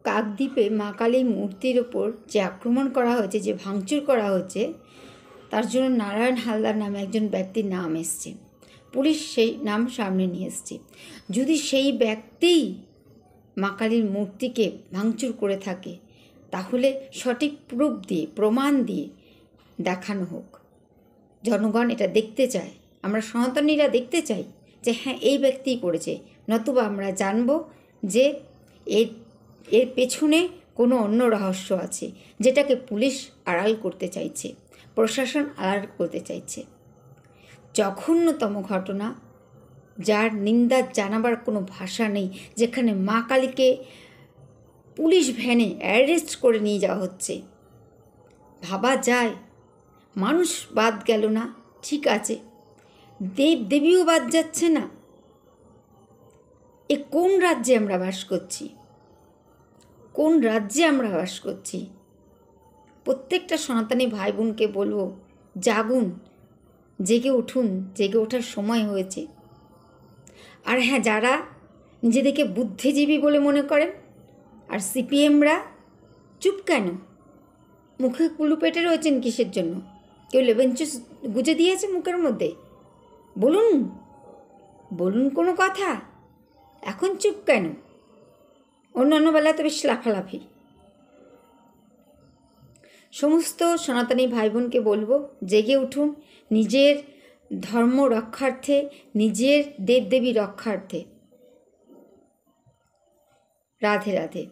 কাকদ্বীপে মা কালীর মূর্তির ওপর যে আক্রমণ করা হয়েছে, যে ভাঙচুর করা হয়েছে, তার জন্য নারায়ণ হালদার নামে একজন ব্যক্তির নাম এসছে। পুলিশ সেই নাম সামনে নিয়ে এসছে। যদি সেই ব্যক্তিই মা কালীর মূর্তিকে ভাঙচুর করে থাকে, তাহলে সঠিক প্রুফ দিয়ে, প্রমাণ দিয়ে দেখানো হোক। জনগণ এটা দেখতে চায়, আমরা সনাতনীরা দেখতে চাই যে হ্যাঁ এই ব্যক্তিই করেছে, নতুবা আমরা জানব যে এর পেছনে কোনো অন্য রহস্য আছে, যেটাকে পুলিশ আড়াল করতে চাইছে, প্রশাসন আড়াল করতে চাইছে। জঘন্যতম ঘটনা, যার নিন্দা জানাবার কোনো ভাষা নেই, যেখানে মা কালীকে পুলিশ ভ্যানে অ্যারেস্ট করে নিয়ে যাওয়া হচ্ছে। ভাবা যায়, মানুষ বাদ গেল না, ঠিক আছে, দেব দেবীও বাদ যাচ্ছে না। এ কোন রাজ্যে আমরা বাস করছি? কোন রাজ্যে আমরা বাস করছি? প্রত্যেকটা সনাতনী ভাই বোনকে বলবো, জাগুন, জেগে উঠুন, জেগে ওঠার সময় হয়েছে। আর হ্যাঁ, যারা নিজেদেরকে বুদ্ধিজীবী বলে মনে করেন, আর সিপিএমরা চুপ কেন? মুখে কুলু পেটে রয়েছেন কিসের জন্য? কেউ লেবেঞ্চুস গুজে দিয়েছে মুখের মধ্যে? বলুন, বলুন কোনো কথা। এখন চুপ কেন? অন্যান্য বেলা তো বেশ লাফালাফি। সমস্ত সনাতনী ভাই বোনকে বলবো, জেগে উঠুন, নিজের ধর্ম রক্ষার্থে, নিজের দেবদেবী রক্ষার্থে। রাধে রাধে।